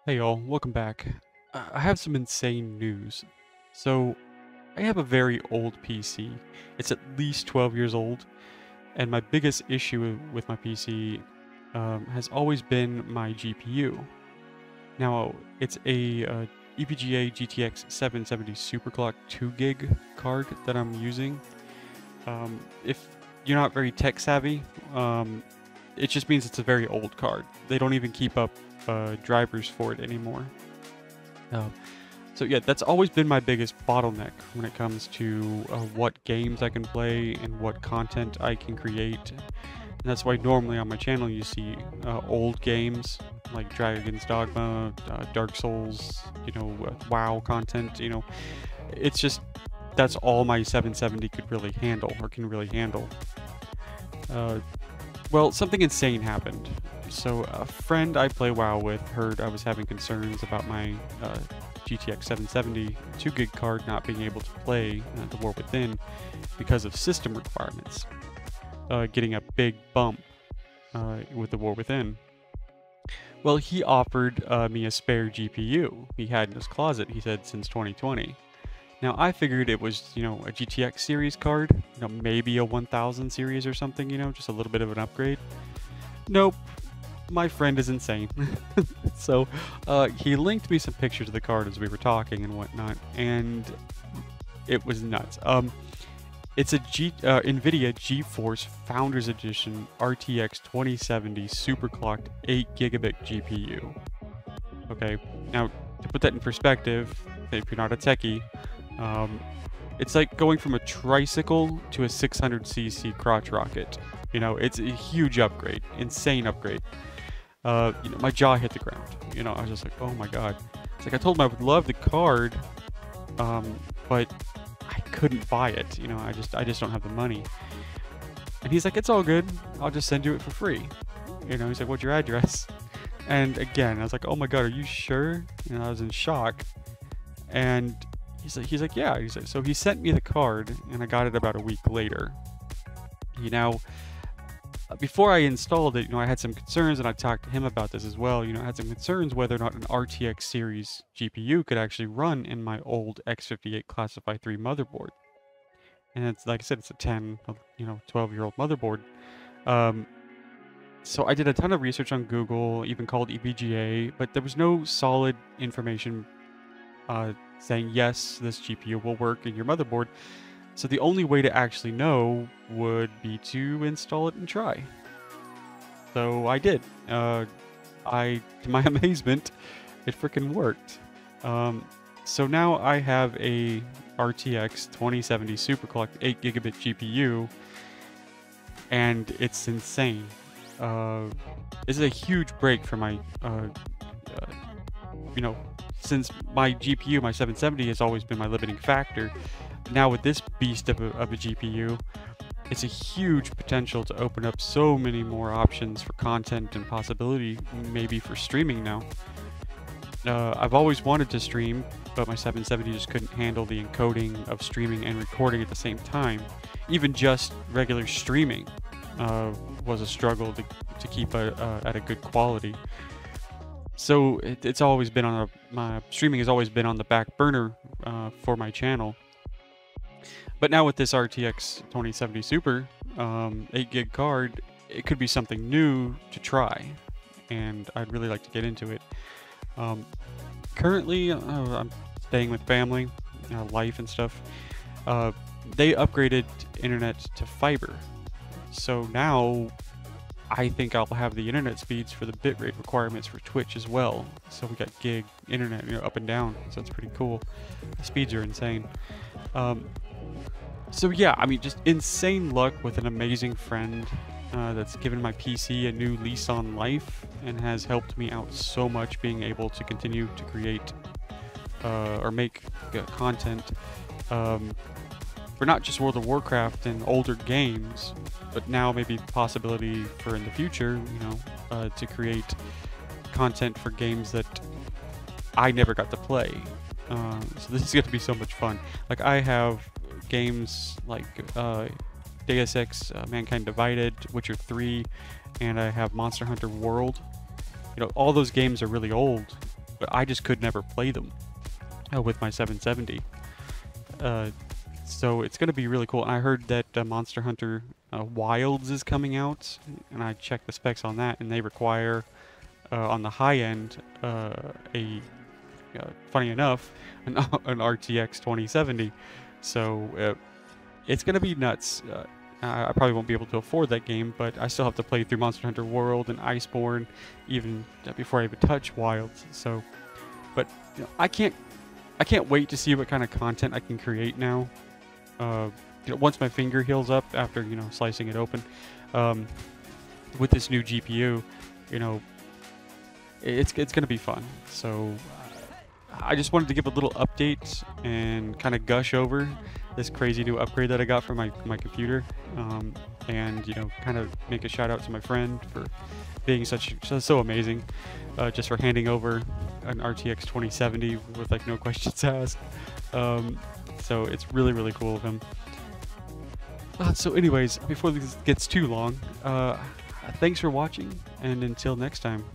Hey y'all, welcome back. I have some insane news. So, I have a very old PC. It's at least 12 years old, and my biggest issue with my PC has always been my GPU. Now, it's a EVGA GTX 770 Superclock 2 gig card that I'm using. If you're not very tech savvy, it just means it's a very old card. They don't even keep up drivers for it anymore. So yeah, that's always been my biggest bottleneck when it comes to what games I can play and what content I can create. And that's why normally on my channel you see old games like Dragon's Dogma, Dark Souls, WoW content. It's just that's all my 770 could really handle or can really handle. Well, something insane happened. So a friend I play WoW with heard I was having concerns about my GTX 770 2 gig card not being able to play The War Within because of system requirements, getting a big bump with The War Within. Well, he offered me a spare GPU he had in his closet, he said, since 2020. Now, I figured it was, a GTX series card, maybe a 1000 series or something, just a little bit of an upgrade. Nope. My friend is insane. So, he linked me some pictures of the card as we were talking and whatnot, and it was nuts. It's a NVIDIA GeForce Founders Edition RTX 2070 superclocked 8 gigabit GPU. Okay, now to put that in perspective, if you're not a techie, it's like going from a tricycle to a 600cc crotch rocket. It's a huge upgrade, insane upgrade. My jaw hit the ground. I was just like, oh my god. It's like I told him I would love the card, but I couldn't buy it. I just don't have the money. And he's like, it's all good. I'll just send you it for free. He's like, what's your address? And again, I was like, oh my god, are you sure? I was in shock. And he's like, yeah. He's like, so he sent me the card, and I got it about a week later. Before I installed it, I had some concerns, and I talked to him about this as well. I had some concerns whether or not an RTX series GPU could actually run in my old X58 Classified 3 motherboard. And it's like I said, it's a 12-year-old motherboard. So I did a ton of research on Google, even called EVGA, but there was no solid information saying, yes, this GPU will work in your motherboard. So the only way to actually know would be to install it and try. So I did. To my amazement, it freaking worked. So now I have a RTX 2070 superclocked 8 gigabit GPU, and it's insane. This is a huge break for my, since my GPU, my 770, has always been my limiting factor. Now with this beast of a GPU, it's a huge potential to open up so many more options for content and possibility, maybe for streaming now. I've always wanted to stream, but my 770 just couldn't handle the encoding of streaming and recording at the same time. Even just regular streaming was a struggle to keep at a good quality. So it's always been my streaming has always been on the back burner for my channel. But now with this RTX 2070 Super 8 gig card, it could be something new to try, and I'd really like to get into it. Currently, I'm staying with family, life and stuff. They upgraded internet to fiber, so now I think I'll have the internet speeds for the bitrate requirements for Twitch as well. So we got gig internet, up and down, so that's pretty cool. The speeds are insane. So yeah, just insane luck with an amazing friend that's given my PC a new lease on life and has helped me out so much, being able to continue to create or make content for not just World of Warcraft and older games, but now maybe possibility for in the future, to create content for games that I never got to play. So this is going to be so much fun. Like, I have games like Deus Ex, Mankind Divided, Witcher 3, and I have Monster Hunter World. All those games are really old, but I just could never play them with my 770. So it's going to be really cool. And I heard that Monster Hunter Wilds is coming out, and I checked the specs on that, and they require on the high end funny enough, an RTX 2070. So it's going to be nuts. I probably won't be able to afford that game, but I still have to play through Monster Hunter World and Iceborne even before I even touch Wilds. So, but you know, I can't wait to see what kind of content I can create now. You know, once my finger heals up after, you know, slicing it open, with this new GPU, you know, it's going to be fun. So I just wanted to give a little update and kind of gush over this crazy new upgrade that I got for my computer, and you know, kind of make a shout out to my friend for being so amazing, just for handing over an RTX 2070 with like no questions asked. So it's really cool of him. So anyways, before this gets too long, thanks for watching, and until next time.